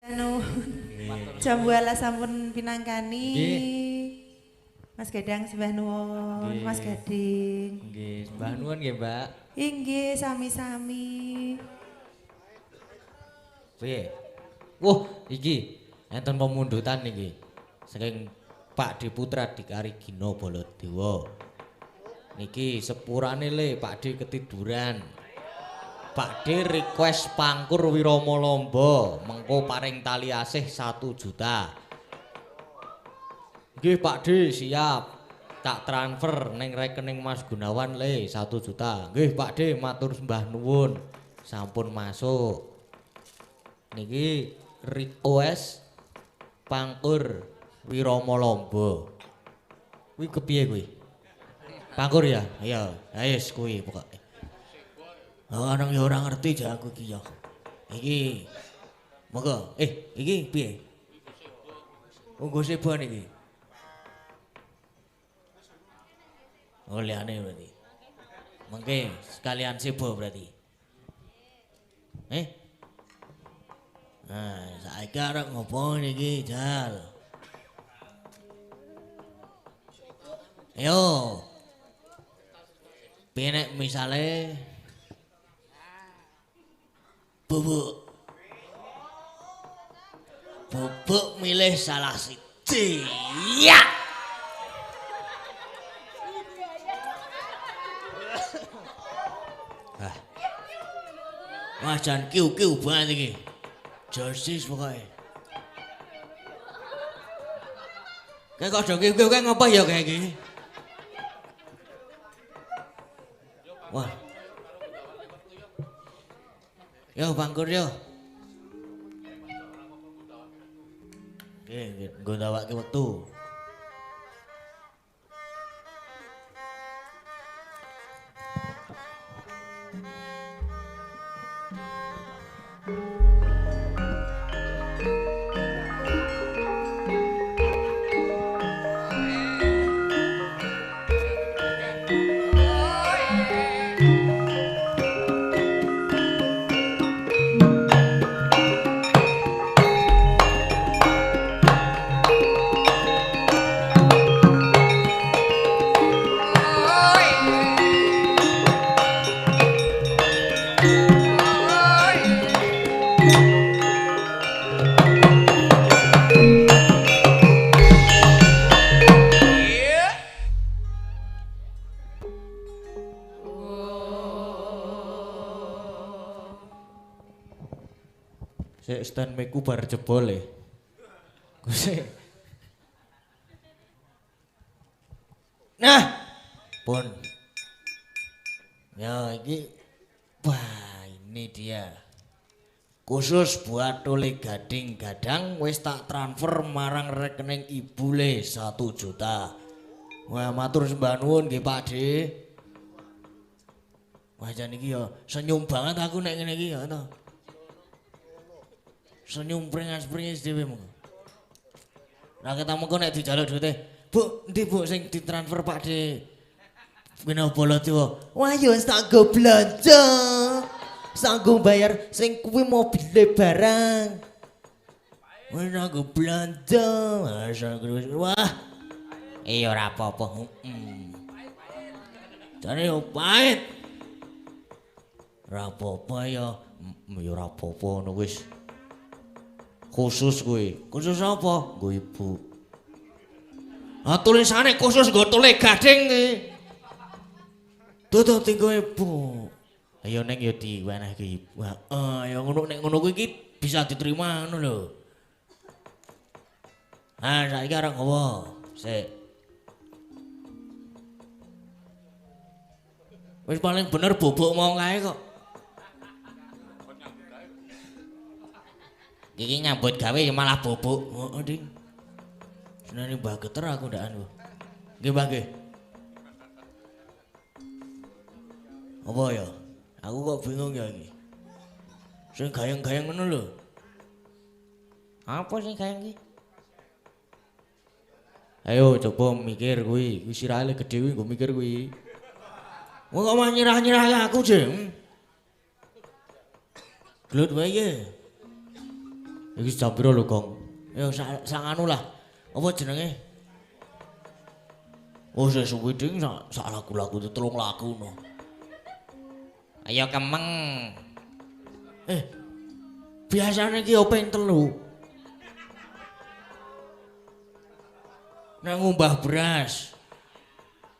Anu jam wala sampun pinangkani. Mas Gadang sembah nuwun, Mas Gading. Nggih, sembah nuwun nggih, Mbak. Inggih, sami-sami. Piye? Wah, iki enten pemundutan iki. Saking Pak D Putra Dikari Gina Baladewa. Niki sepurane le Pak D ketiduran. Pak D request pangkur Wirama Lamba, mengko paring tali asih 1 juta. Nggih Pak D siap. Tak transfer ning rekening Mas Gunawan le 1 juta. Nggih Pak D matur sembah nuwun. Sampun masuk. Niki request pangkur Wirama Lamba. Kuwi kepiye kuwi? Pangkur ya? Iya, wis kuwi pokoke. Orang ya ora ngerti jak aku iki ya. Iki monggo. Iki piye? Nggo sebo niki. Oh liane berarti. Mengke sekalian sebo berarti. Nah, saiki arep ngopo niki, Jal? Yo. Piye nek misale Bubuk milih salah siji. Ya. Wah, jan kiu-kiu banget iki. Justice pokoke. Kayak kok do kiu-kiu kayak ngapa ya kayak iki? Wah. Yo pangkur yo. Oke, nggo ndawake wektu. Sik stand mic-ku bar jebol e. Kusik. Nah, pun. Ya iki wah ini dia. Khusus buat Tole Gading Gadang wis tak transfer marang rekening ibu le 1 juta. Wah matur sembah nuwun nggih Pak D. Wah jan iki ya senyum banget aku nek ngene iki ya to. Senyum pringas-pringis dhewe monggo. Lah ketemu kok nek dijaluk duite, Bu, endi Bu sing ditransfer Pak D? Gina Baladewa. Wah ya wis tak go blanja. Sanggo bayar sing kuwi mobile barang. Wis tak go blanja. Wah. Iya ora apa-apa. Jane yo pahit. Ora apa-apa ya. Ya ora apa-apa ngono wis. Khusus kuwi. Khusus apa? Nggo ibu. Ah tulisane khusus nggo Tole Gading iki. Tutu tinggo ibu. Ayo ning ya diwenehke ibu. Heeh, ya ngono nek ngono kuwi iki bisa diterima ngono lho. Ah saiki arep ngopo? Sik. Wis paling bener bobok mau kae kok. Iki nyambut gawe ya malah bobok. Heeh, Ding. Senane Mbah Geter aku ndak anu. Nggih, Mbah nggih. Apa ya? Aku kok bingung ya iki. Sing gayeng-gayeng ngono lho. Apa sing gayeng iki? Ayo coba mikir kuwi. Kuwi sirahe gedhe kuwi nggo mikir kuwi. Wong kok mah nyerah-nyerah aku, Jeng. Glut wae. Iki jam piro lho, Gong? Ya sak anu lah. Apa jenenge? Oh, saya suwi ding sak lagu-lagu itu 3 lagu no. Ayo kemeng. Biasane iki yo ping 3. Nek ngumbah beras.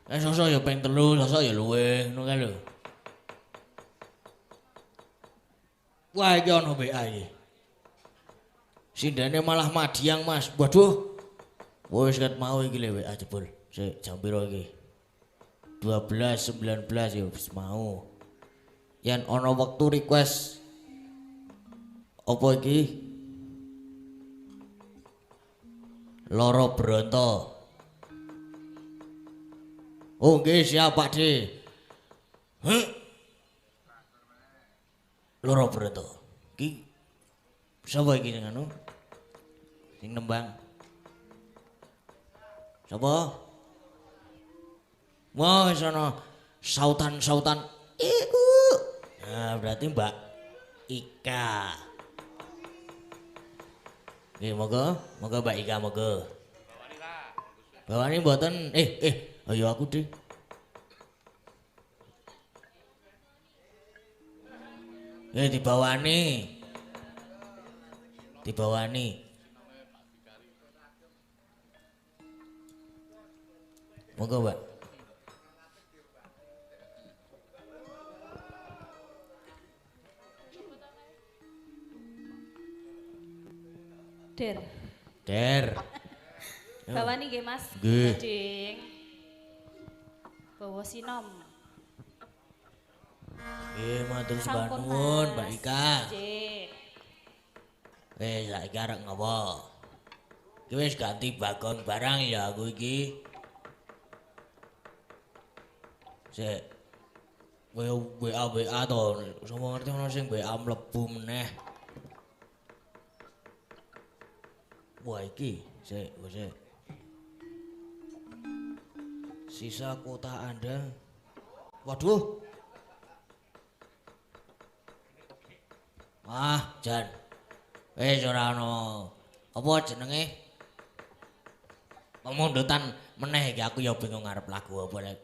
Sosok ya ping 3, sosok ya luwih, ngono kae lho. Wah, iki ana WA iki. Sindane malah Madiang, Mas. Waduh. Wis ket mau iki le WA jebul. Sik jam piro iki? 12.19 ya wis mau. Yen ana wektu request apa iki? Loro Bronto. Oh nggih siap Pak D. Loro Bronto. Ki sapa iki sing anu? Sing nembang. Sapa? Wah, sono sautan-sautan. Iku. Nah, berarti Mbak Ika. Nggih, moga Mbak Ika moga. Bawani mboten ayo aku deh. Dibawani. Moga, Mbak. Der. Bawani nggih Mas. Nggih. Ding. Bawa sinom. Nggih, matur nuwun Mbak Ika. Nggih. Saiki arep ngopo? Iki wis ganti bagon barang ya aku iki. Sik. WA to, sapa ngerti ono sing WA mlebu meneh. Wah iki, sik. Sisa kuota Anda. Waduh. Wah, Jan. Wis ora ono. Apa jenenge? Pemundutan meneh iki aku ya bingung ngarep lagu apa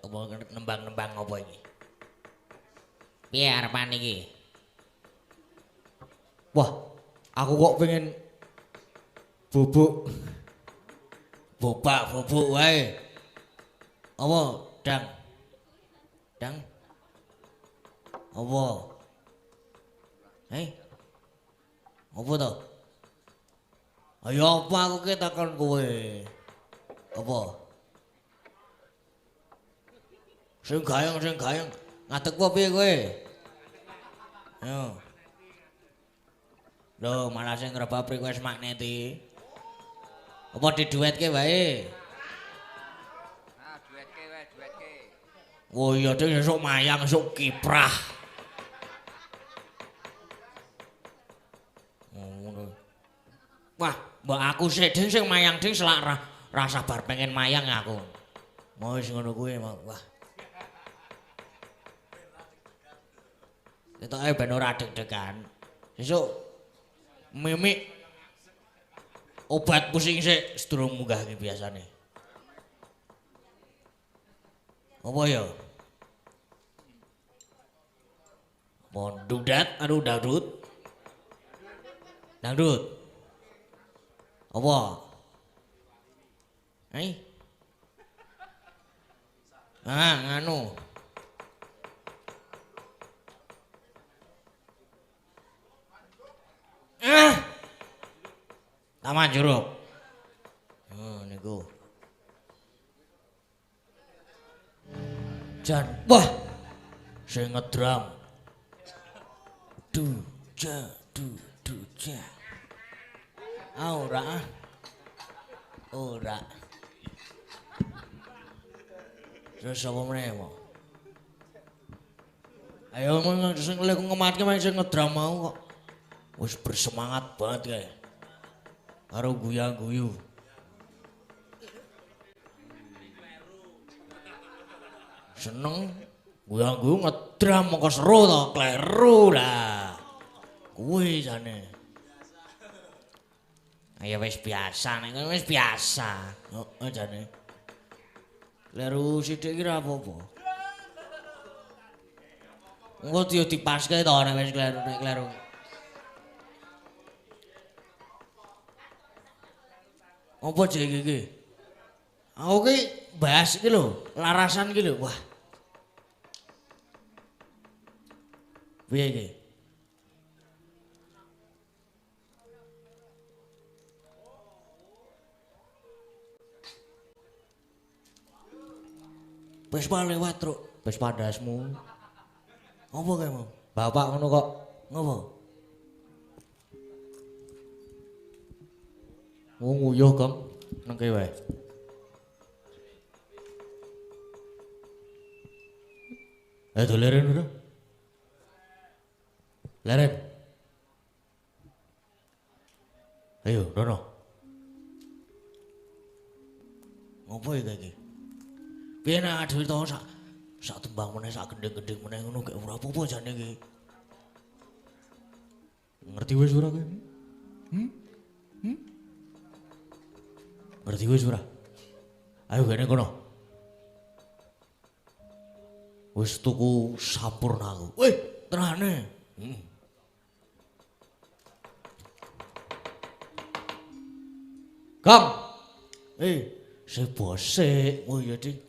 nembang-nembang apa iki. Piye arepan iki? Wah, aku kok pengen bubuk wae. Apa, Dang? Apa? Apa to? Ayo apa aku ki takon kowe. Apa? Sing gayeng. Ngadeg apa piye kowe? Ayo. Loh, malah sing ngrebab request magneti. Apa diduetke wae? Duetke. Oh iya ding esuk mayang, esuk kiprah. Wah, mbak aku sik ding sing mayang ding selak ra sabar pengen mayang aku. Mau wis ngono kuwi, wah. Ketoke ben ora deg-degan. Sesuk mimik obat pusing sik sedurung munggah iki biasane. Apa ya? Mondudat, aduh dangdut. Apa? Nganu. Taman Jeruk. Niku. Jan, wah. Sing ngedram. Duja. Ora. Terus apa meneh mau? Ayo sing lek ngematke main sing ngedram mau kok. Wis bersemangat banget kae. Karo guyang-guyu. Seneng guyang-guyu ngedram mongko seru to, kleru lah. Kuwi jane. Ya wis biasa nek wis biasa. Heeh jane. Kleru sithik ki ora apa-apa. Engko yo dipaske to nek wis kleru. Apa jek iki? Aku ki bahas iki lho, larasan iki lho. Wah. Piye iki? Vespa lewat, Truk. Vespa dasmu. Apa kae, Mam? Bapak ngono kok. Ngopo? Nguyuh, Kang. Nang kene wae. Ayo leren udah. Leren. Ayo, Dono. Ngopo iki? Piye nek dhewe to sak tembang meneh sak gendeng-gendeng meneh ngono gak ora apa-apa jane iki. Ngerti wis ora kowe? Ngerti wis ora? Ayo kene kono. Wis tuku sampurna aku. Weh, tenane. Kang. Sebose. Oh iya, Dik.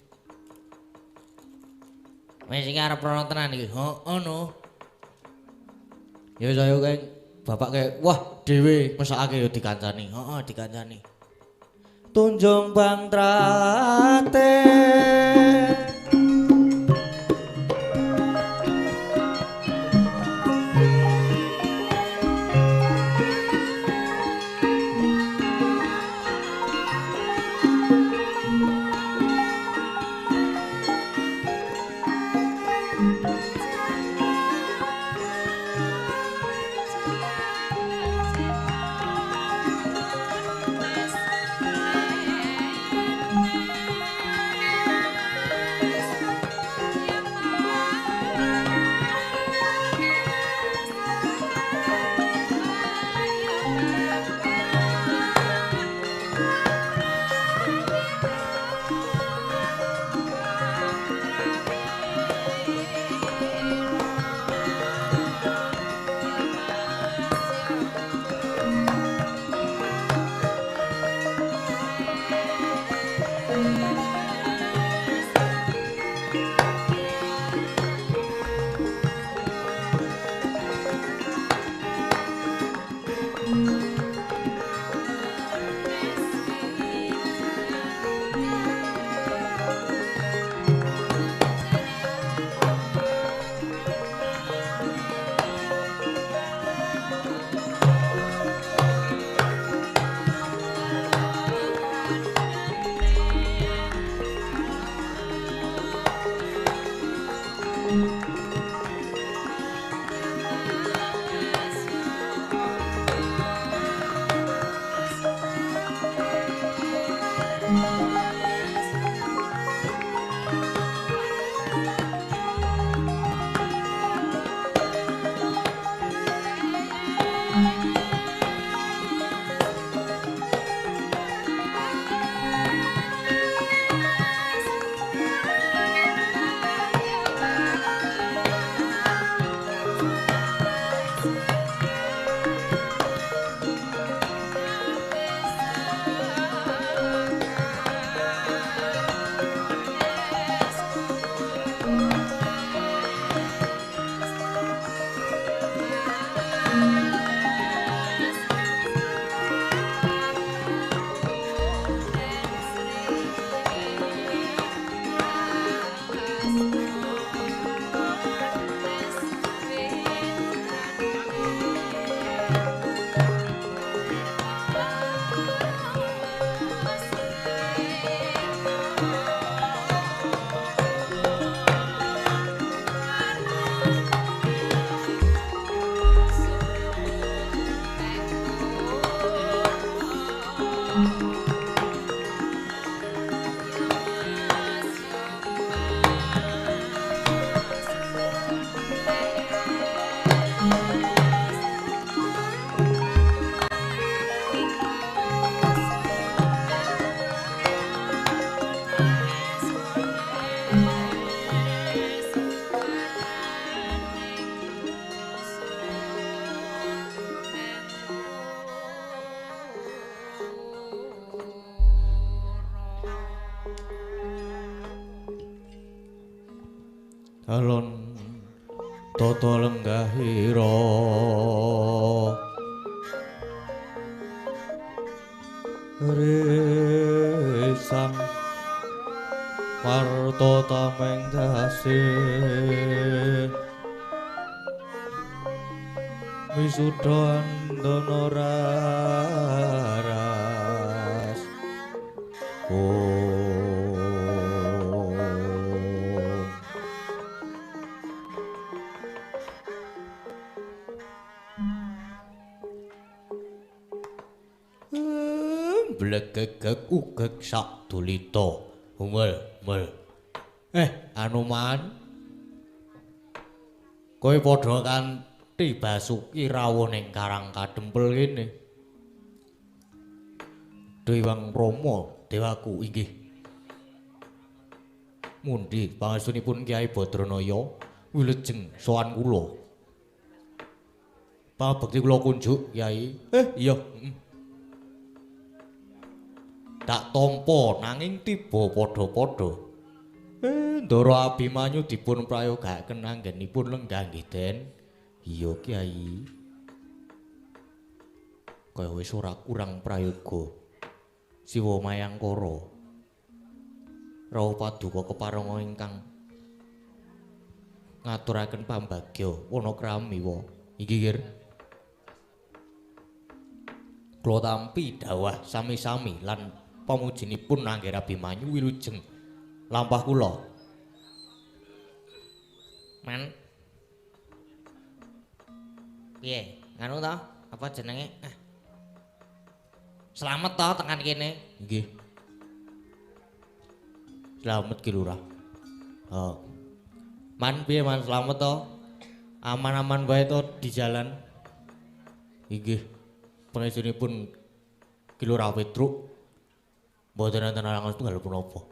Wis iki arep rono tenan iki. Heeh no. Ya saya kae bapak kae wah dhewe mesakake ya dikancani. Heeh dikancani. Tunjung Bang Trate. alon tata lenggahira resang warta tameng dasih wisuda andana raras blegegeg ugeg sak dulita humel mel Anoman kowe padha kanthi Basuki rawuh ning Karang Kadempel kene Dewang Rama dewaku inggih mundi pangestunipun Kyai Badranaya wilujeng sowan kula pangabekti kula kunjuk Kyai iya tak tampa nanging tiba padha-padha. Ndara Abimanyu dipun prayogaken anggenipun lenggah nggih Den. Iya Kyai. Kaya wis ora kurang prayoga. Siwa Mayangkara. Rawuh paduka keparenga ingkang ngaturaken pambagya wana kramiwa. Inggih Ger. Kula tampi dawah sami-sami lan pamujinipun Angger Abimanyu wilujeng lampah kula. Man. Piye? Nganu to? Apa jenenge? Slamet to tekan kene. Nggih. Slamet Ki Lurah. Man piye man slamet to? Aman-aman wae to di jalan. Inggih. Pangestunipun Ki Lurah Petruk. Mboten enten alangan setunggal punapa.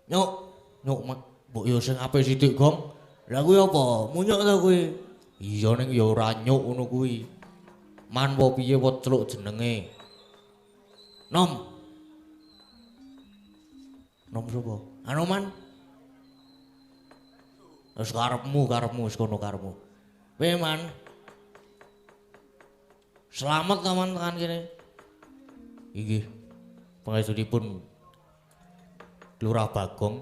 Nyuk mbok yo sing apik sithik, Gong. Lah kuwi apa? Munyuk ta kuwi? Iya ning ya ora nyuk ngono kuwi. Man apa piye wat celuk jenenge? Nom. Nom sapa? Anoman. Wis karepmu wis kono karepmu. Piye man? Selamat taman tekan kene. Inggih. Pangestunipun Lurah Bagong.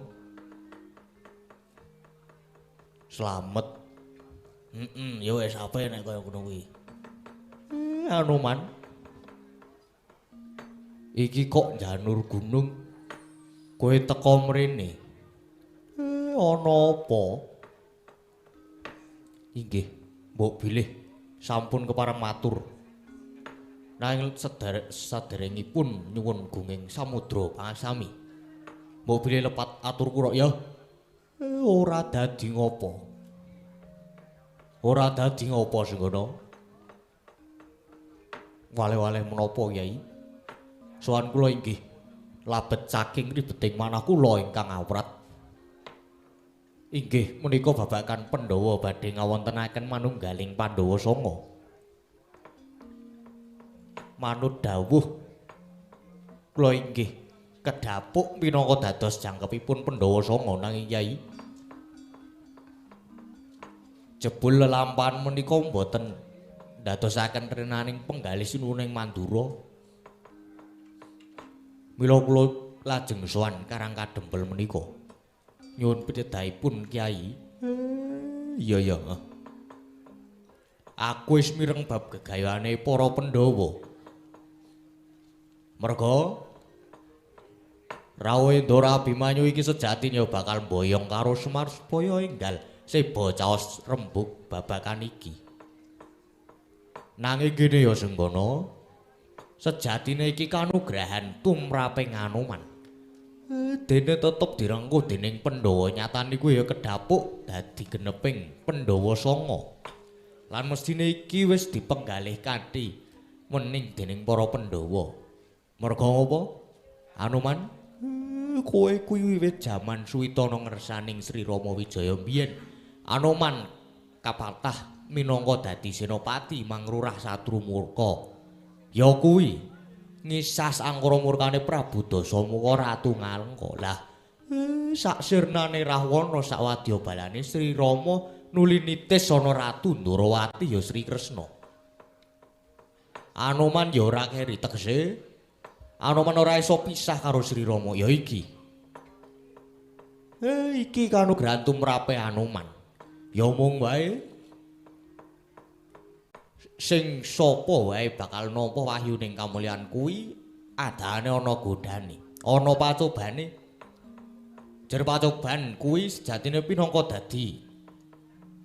Slamet. Ya wis apik nek kaya ngono kuwi. Anoman. Iki kok janur gunung. Kowe teka mrene. Ana apa? Inggih, mbok bilih sampun kepareng matur. Nanging saderengipun nyuwun gunging samudra pangasami. Mbok bilih lepat atur kula ya. Ora dadi ngopo. Ora dadi ngopo Senggana. Wale-wale menapa Kyai? Sowan kula inggih labet saking ribeting manah kula ingkang awrat. Inggih menika babagan Pandhawa badhe ngawontenaken manunggaling Pandhawa Sanga. Manut dawuh kula inggih kedapuk minangka dados jangkepipun Pandhawa Sanga nanging Kyai jebul lelampahan menika mboten ndadosaken renaning penggalih sinuwuning Mandura. Mila kula lajeng sowan Karang Kadempel menika nyuwun pitedhahipun Kyai. Iya. Aku wis mireng bab gegayane para Pandhawa. Merga rawuhe Ndara Abimanyu iki sejatine bakal mboyong karo Semar supaya enggal seba caos rembug babakan iki. Nanging gene ya Senggana, sejatine iki kanugrahan tumraping Anoman. Dene tetep direngkuh dening Pandhawa nyatane kuwi ya kedapuk dadi geneping Pandhawa Sanga. Lan mestine iki wis dipenggalih kanthi wening dening para Pandhawa. Merga apa? Anoman, kowe kuwi wiwit jaman Suwitana ngersaning Sri Rama Wijaya mbiyen. Anoman kapatah minangka dadi senopati mangrurah Satru Murka. Ya kuwi ngisas angkara murkane Prabu Dasamuka Ratu Ngalengka. Lah Sak sirnane Rahwana sak wadyabalane Sri Rama nuli nitis ana Ratu Ndrawati ya Sri Kresna. Anoman ya ora keri tegese Anoman ora iso pisah karo Sri Rama ya iki. Iki kanugrahan tumrape Anoman. Ya mung wae sing sapa wae bakal nampa wahyuning kamulyan kuwi adane ana godane, ana pacobane. Jer pacoban kuwi sejatine pinangka dadi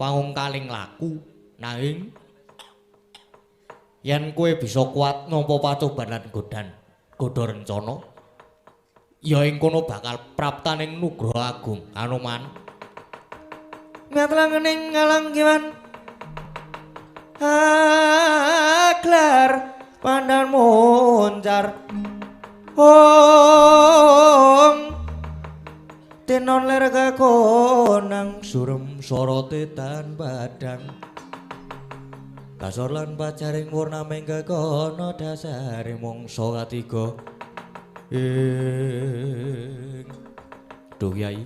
pangungkaling laku nanging yen kowe bisa kuat nampa pacoban lan godha rencana ya ing kono bakal praptaning nugraha agung Anoman. Ngatlangening ngalanggiman aklar pandan moncar Tenon ler kakonang surem sorote tan badang kasor lan pacaring wurnaming kekono dasare mangsa katiga Duh Kyai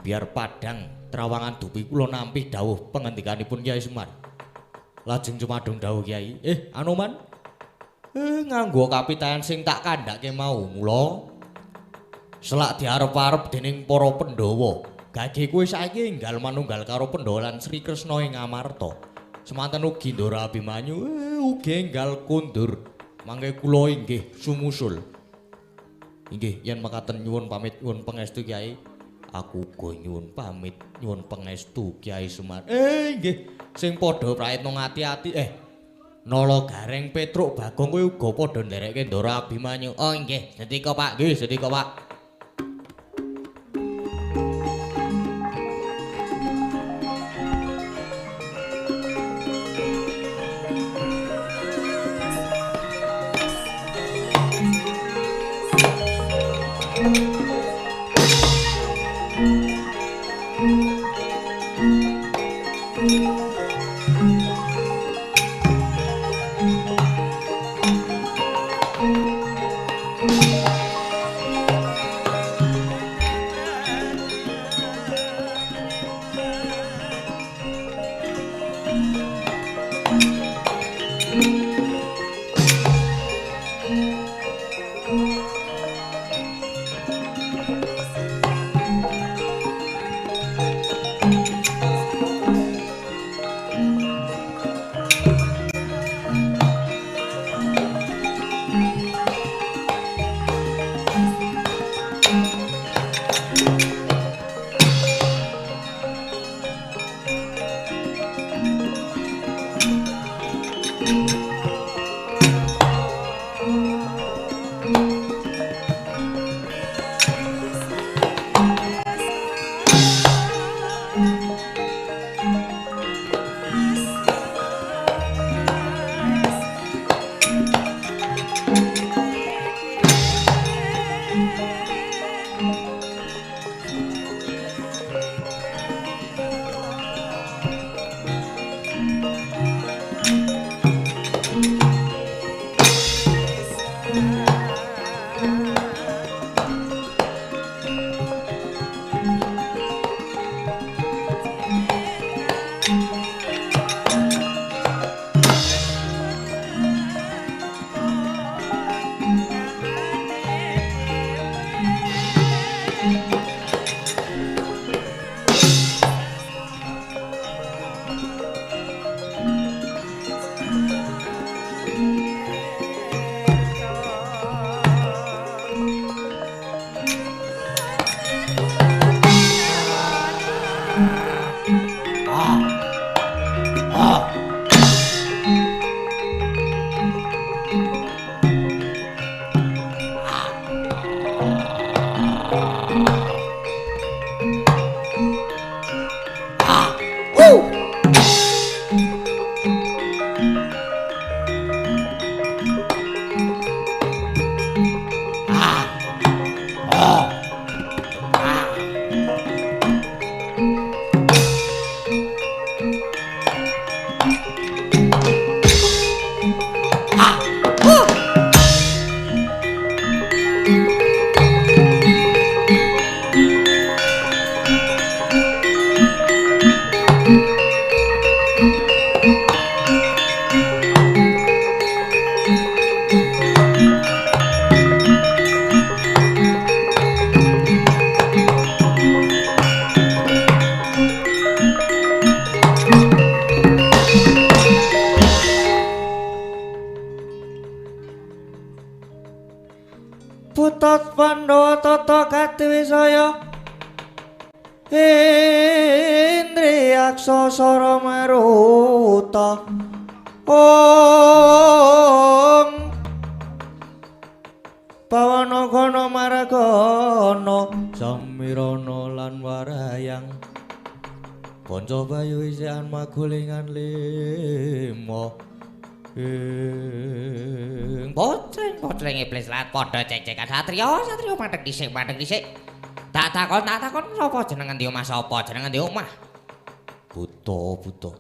biar padang trawangan dupi kula nampi dawuh pengendikanipun Kyai Semar lajeng cumadung dawuh Kyai Anoman nganggo kapitayan sing tak kandhake mau mula selak diarep-arep dening para Pandhawa. Gage kowe saiki enggal manunggal karo Pandhawa lan Sri Kresna ing Amarta. Semanten ugi Ndara Abimanyu ugi enggal kundur. Mangke kula inggih sumusul. Inggih yen mekaten nyuwun pamit nyuwun pangestu Kyai. Aku uga nyuwun pamit nyuwun pangestu Kyai Semar. Nggih sing padha praetna ngati-ati Nala Gareng Petruk Bagong kowe uga padha nderekke Ndara Abimanyu. Oh nggih, sedika Pak. Nggih, sedika Pak. saya Indriyaksa sara maruta Om Pawana gana maragana samirana lan warayang Panca bayu isian magulingan lima Poceng iblis lat padha cek-cekan satriya mandheg dhisik tak takon sapa jenengan ndi omah sapa jenengan ndi omah buta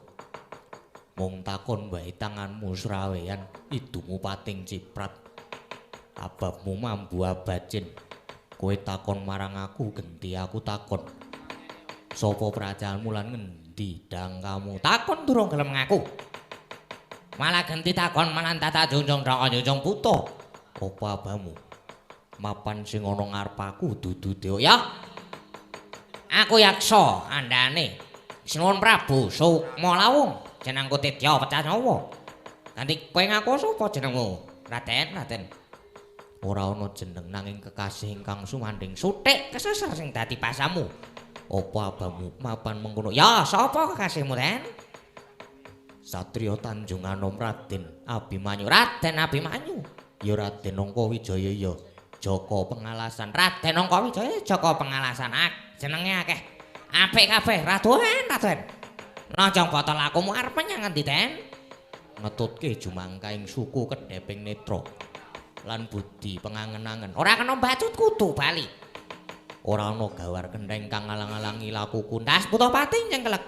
mung takon wae tanganmu srawean idumu pating ciprat ababmu mambu abacin kowe takon marang aku genti aku takon sapa prajaanmu lan ngendi dang kamu takon durung gelem ngaku malah genti takon malah tata junjung junjung buta apa abamu mapan sing ana ngarep aku dudu dewa ya aku yaksa andane Sinuwun Prabu Sukma Lawung jenengku Tidya Pecah Nyawa ganti kowe ngaku sapa jenengmu Raden ora ana jeneng nanging kekasih ingkang sumanding suthik keseser sing dadi pasamu apa abamu mapan mengkono ya sapa kekasihmu Den Satriya Tanjung Anom Raden Abimanyu ya Raden Angkawijaya ya Jaka Pengalasan Raden Angkawijaya Jaka Pengalasan jenenge akeh apik kabeh Raden Najang botol lakumu arep menyang ngendi Den ngetutke jumangkaing suku kedheping netra lan budi pengangen-angen ora kena bacut kudu bali ora ana gawar kendheng kang ngalang-alangi lakuku ndas Putapati nyengkelek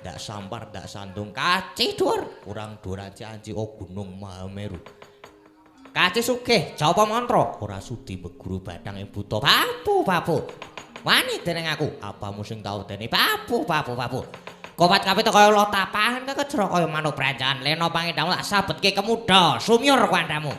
ndak sampar ndak sandung kaci dhuwur kurang dhuwur aji gunung Mahameru kaci sugih japa mantra ora sudi beguru batang ing buta babu wani dening aku apamu sing tau dene babu kopat kabeh kaya lo tapahan kekejro kaya manuk brancaan lena pangindhamu tak sabetke kemuda sumyur kandamu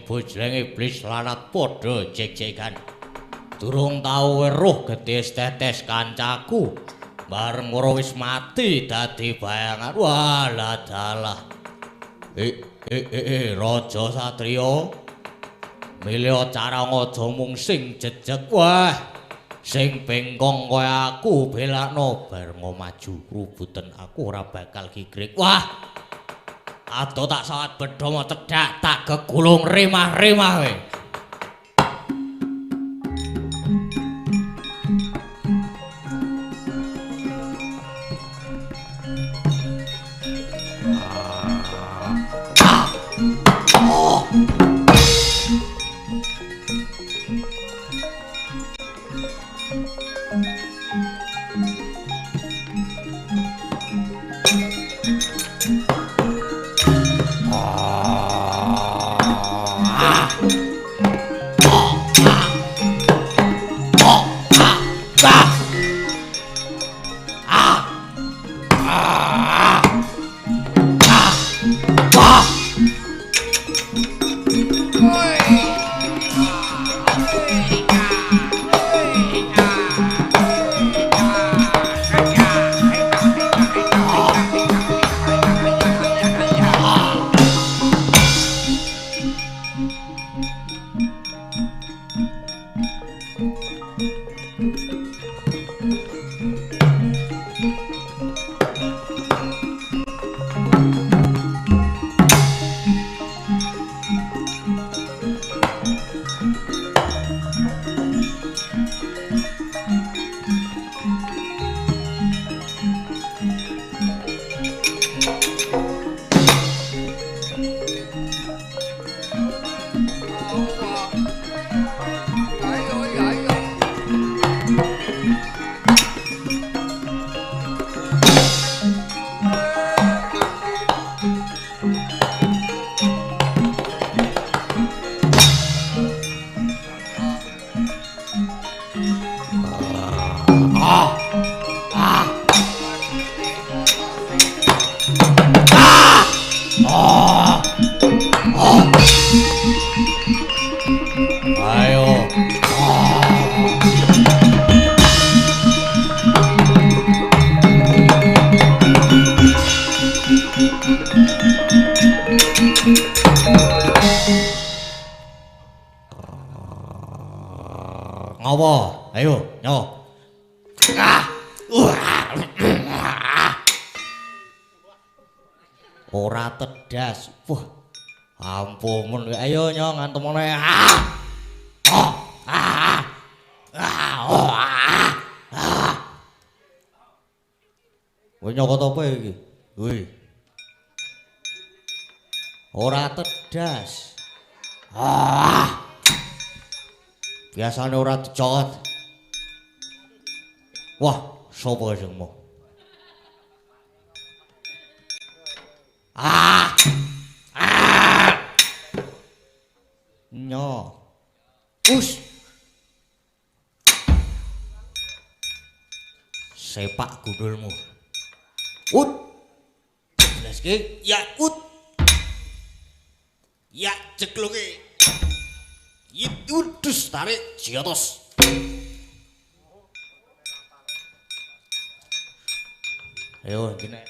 Bojleng iblis lanat padha jek-jekan. Durung tau weruh gedhe tetes kancaku. bareng ora wis mati dadi bayangan. Walah dalah. Raja Satriya. Milih cara ngaja mung sing jejeg. Wah. Sing bengkong kaya aku belakno bareng maju rubuten aku ora bakal gigrek. Wah. Ado tak sawat bedha cedhak tak gegulung remah-remah we. Ngopo? Ayo, nyo. Ora tedas. Wah. Ampun, ayo nyo ngantem meneh. Kowe nyokot apa iki? Woi. Ora tedas. Biasane ora dicokot. Wah, sapa jenengmu? Nyo. Us. Sepak gundulmu. Ut. Jebleske, ya ut. Ya cekluke. Udus tarik jiatos. Ayo gini.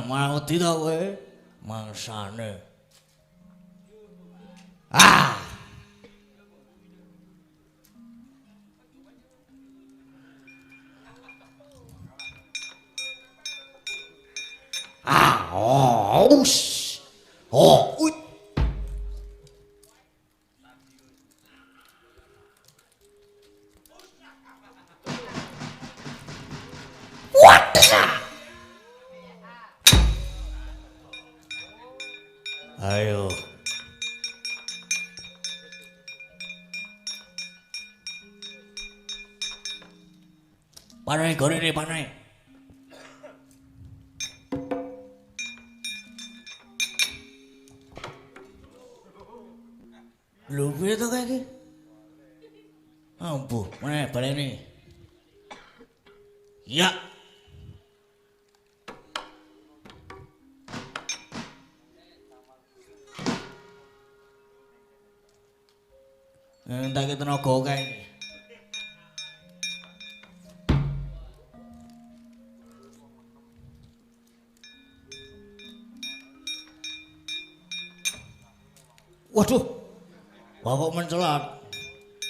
Mau tidak we mangsane. Ayo. Panai goreng nih panai. Lho piye to kae iki? Ampuh, meneh baleni. Ya. Entek tenaga kae iki. Waduh. Bapak mencelat.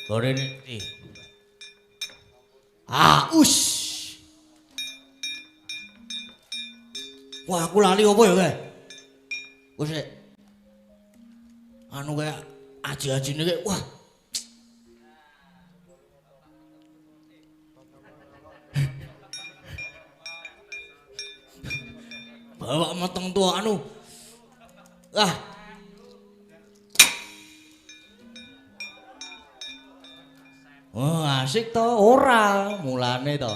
Gorene iki. Us. Wah, aku lali apa ya, kae? Wis sik. Anu kae aji-ajine kae. Wah. Bawa meteng tua anu. Ah. Oh, asik to ora mulane to.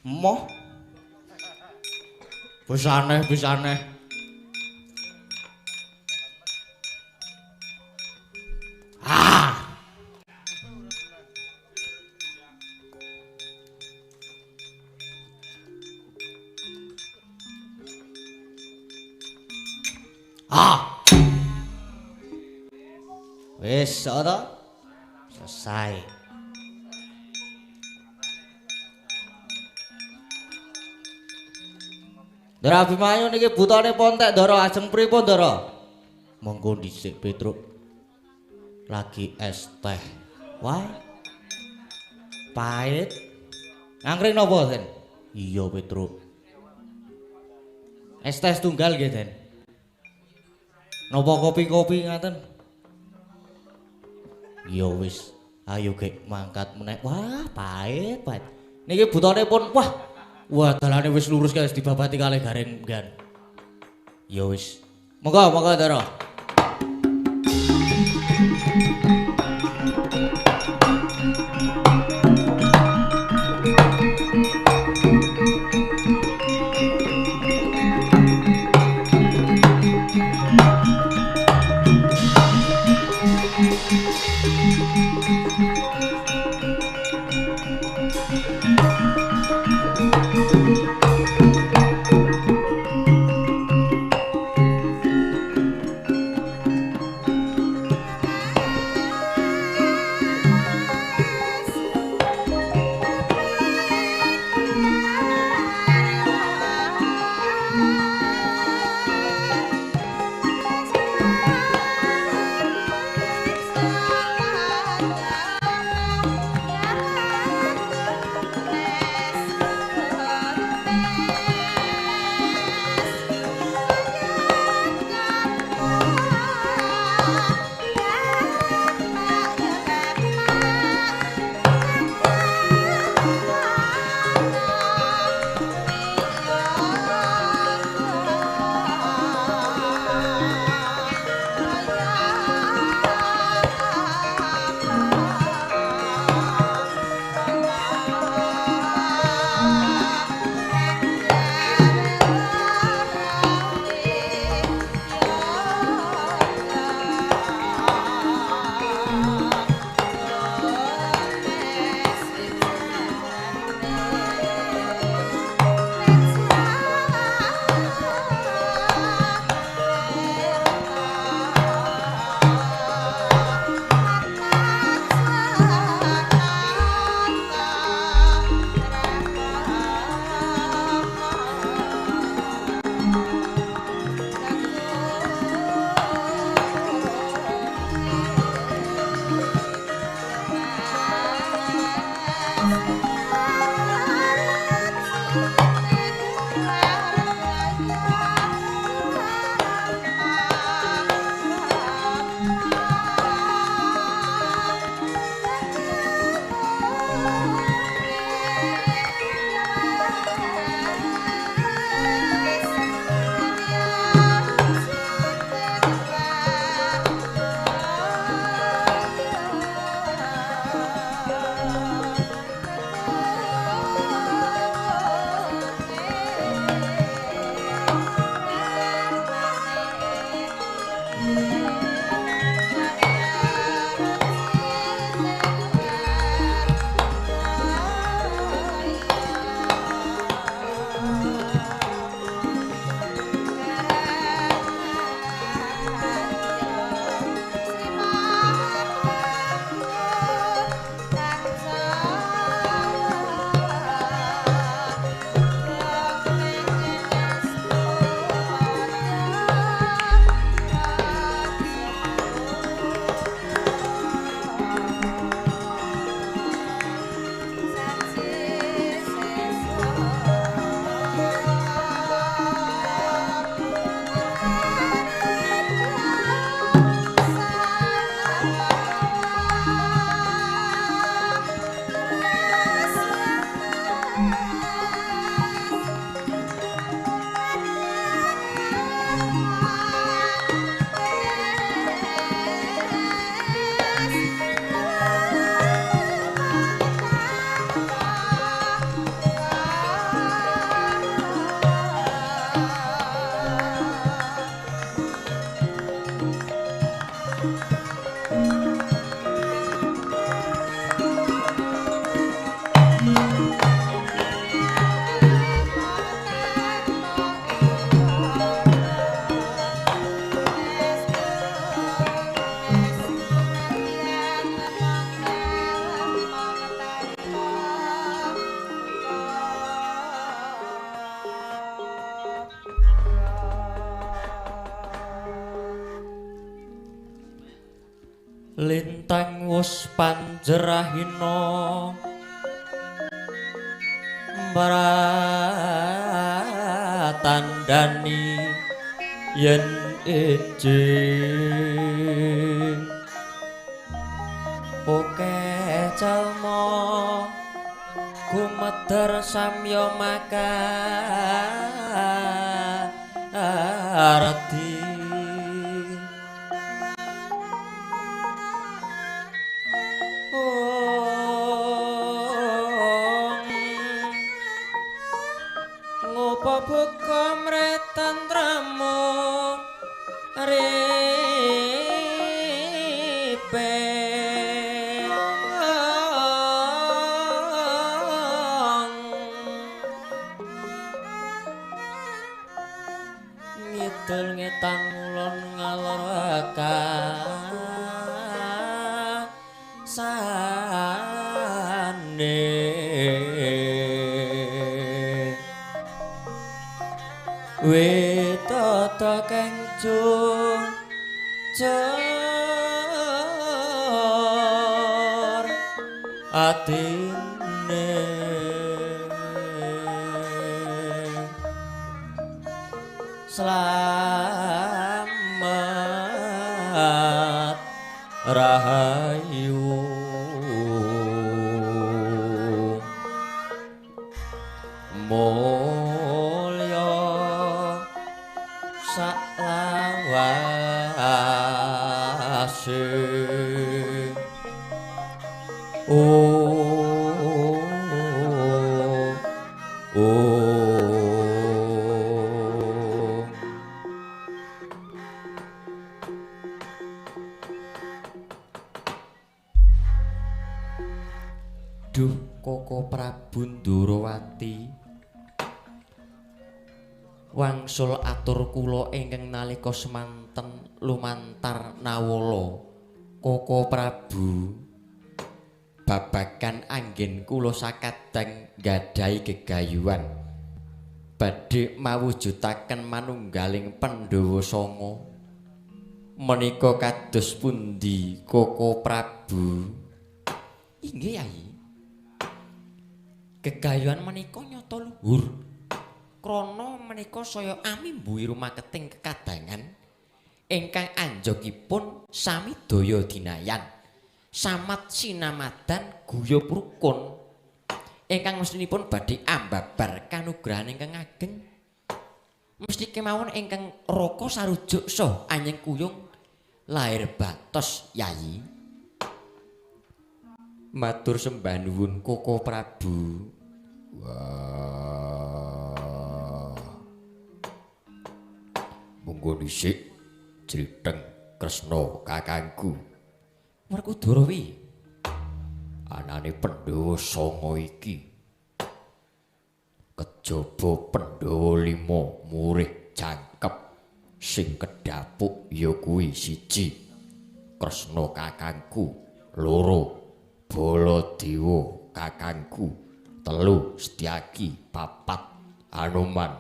Moh. Bisa aneh. Wis, to? Selesai. Ndara Abimanyu niki butane pontek ndara ajeng pripun ndara? Monggo dhisik Petruk. Lagi es teh. Wah. Pahit. Angkring napa, Den? Iya, Petruk. Es teh tunggal nggih, Den. Napa kopi-kopi ngaten? Ya wis, ayo gek mangkat meneh. Wah, pahit. Niki butane pun wah, dalane wis lurus guys dibabati kalih garing gan. Ya wis. Monggo Ndara. lintang wus panjerahina tandani yen ijing oke calma gumedher samya makarti buka mretandramu ripe ngidul ngetan ngulon ngalor sane wetata kengcung jor atine selamat rahayu Duh Koko Prabu Ndorowati wangsul atur kula ingkang nalika semanten lumantar nawala Koko Prabu babagan anggen kula sakadang gadhahi gegayuhan badhe mawujudaken manunggaling Pandhawa Sanga menika kados pundi Koko Prabu? Inggih Yai. Gegayuhan menika nyata luhur. Krana menika saya amimbuhi rumaketing kekadangan ingkang anjogipun samidaya dinayan. Samat sinamadan guyub rukun ingkang mestinipun badhe ambabar kanugrahan ingkang ageng. Mesti kemawon ingkang raka sarujuk saha anyeng kuyung lair batos Yayi. Matur sembah nuwun Koko Prabu. Wah. Monggo dhisik criteng Kresna kakangku. Werkudara wi. Anane Pandhawa Sanga iki kejaba Pandhawa 5 murih jangkep sing kedapuk ya kuwi 1 Kresna kakangku, 2 Baladewa kakangku, 3 Setyaki, 4 Anoman.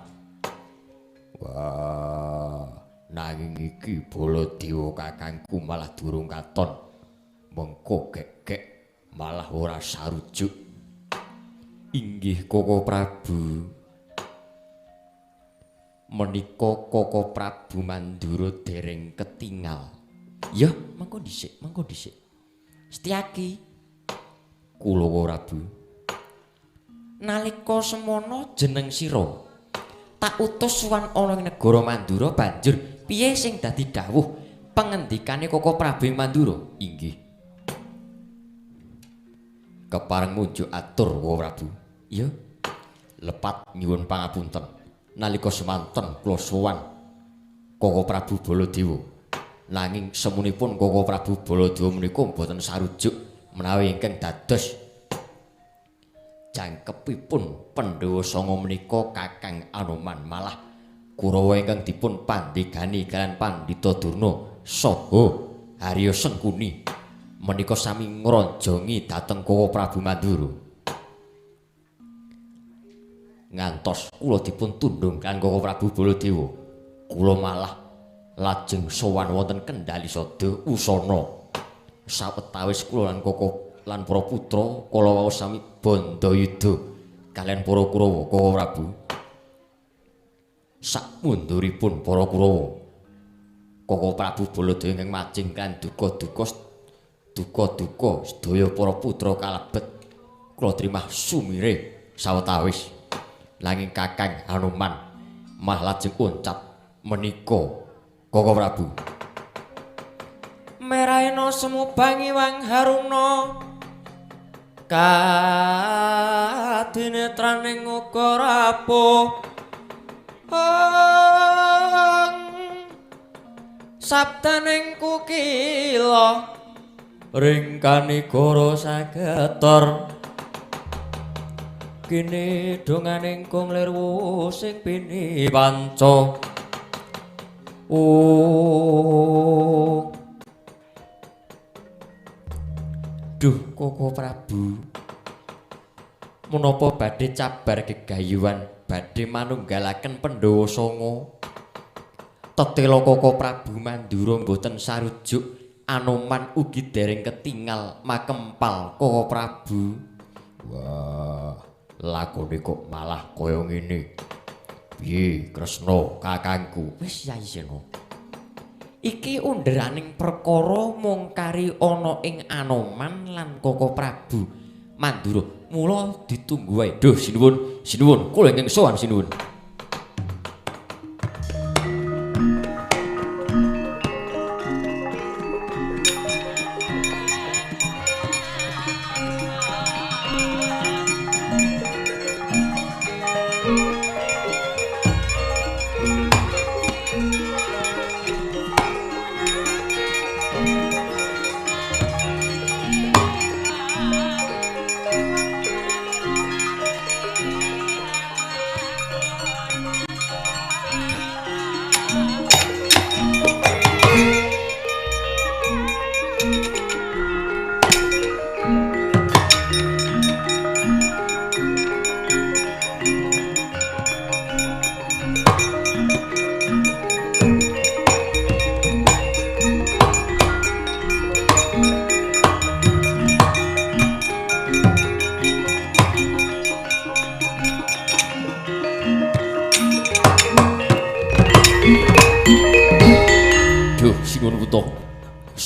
Wah, nanging iki Baladewa kakangku malah durung katon. Mengko gek-gek malah ora sarujuk. Inggih Koko Prabu. Menika Koko Prabu Mandura dereng ketingal. Ya, mangko dhisik, mangko dhisik. Setyaki kula Prabu. Nalika semono jeneng sira tak utus suwan ana ing negara Mandura banjur piye sing dadi dawuh pangendikane Koko Prabu Mandura? Inggih. Kepareng munjuk atur Prabu. Ya. Lepat nyuwun pangapunten. Nalika semanten kula sowan Koko Prabu Baladewa. Nanging semunipun Koko Prabu Baladewa menika boten sarujuk menawi ingkang dados jangkepipun Pandhawa Sanga menika Kakang Anoman malah Kurawa ingkang dipun pandhegani kaliyan Pandhita Durna saha Harya Sengkuni menika sami ngronjongi dhateng Koko Prabu Mandura. Ngantos kula dipun tundhung kaliyan Koko Prabu Baladewa, kula malah lajeng sowan wonten Kendali Sada Usana Sawetawis kula lan Koko lan para putra kala wau sami bandayuda kalian para Kurawa Koko Prabu. Sakmunduripun para Kurawa Koko Prabu Baladaya ingkang majeng kan duka-duka sedaya para putra kalebet kula trimah sumire sawetawis. Nanging Kakang Hanuman mah lajeng oncat menika Koko Prabu. Meraina semubang iwang haruna kadinetraning uga rapuh sabdaning kukila ringkani goro sagetor kini donganing kung lirwu sing bini panca Duh Koko Prabu, menapa badhe cabar gegayuhan badhe manunggalaken Pandhawa Sanga? Tetela Koko Prabu Mandura mboten sarujuk Anoman ugi dereng ketingal makempal Koko Prabu. Wah, lakone kok malah kaya ngene. Piye Kresna kakangku? Wis Yai Sena. Iki underaning perkara mung kari ana ing Anoman lan Koko Prabu Mandura. Mula ditunggu wae. Duh sinuwun, kula ingkang sowan sinuwun.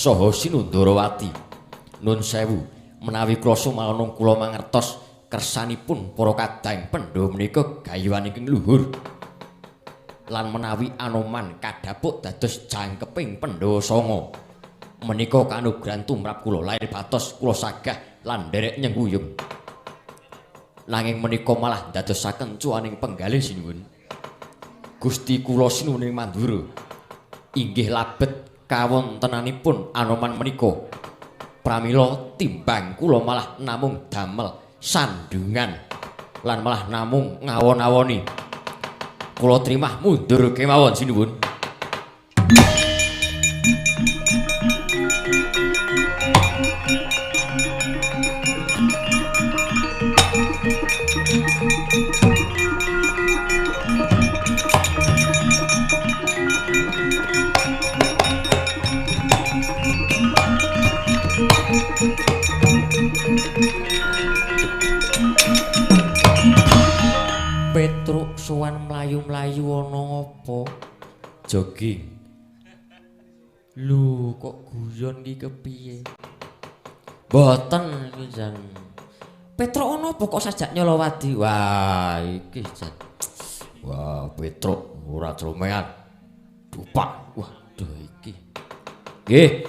Saha Sinundarawati. Nun sewu, menawi kula sumalana kula mangertos kersanipun para kadang Pandhawa menika gayuhan ingkang luhur. Lan menawi Anoman kadhapuk dados jangkeping Pandhawa Sanga, menika kanugrahan tumrap kula lair batos kula sagah lan nderek nyengguyung. Nanging menika malah dadosaken cuaning penggalih sinuwun. Gusti kula Sinuwun Mandura inggih labet kawontenanipun Anoman menika pramila timbang kula malah namung damel sandungan lan malah namung ngawon-awoni kula trimah mundur kemawon sinuwun. Petruk sowan mlayu-mlayu ana apa? Jogging. Lho kok guyon iki kepiye? Mboten iki jan. Petruk ana apa kok sajak nyolowadi? Wah, iki jan. Wah, Petruk ora tromean. Dupak. Waduh iki. Nggih.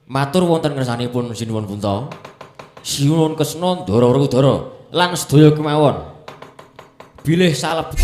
Matur wonten ngersanipun Sinuwun Punta. Sinuwun Kresna Ndara Werkudara lan sedaya kemawon. Bilih salebet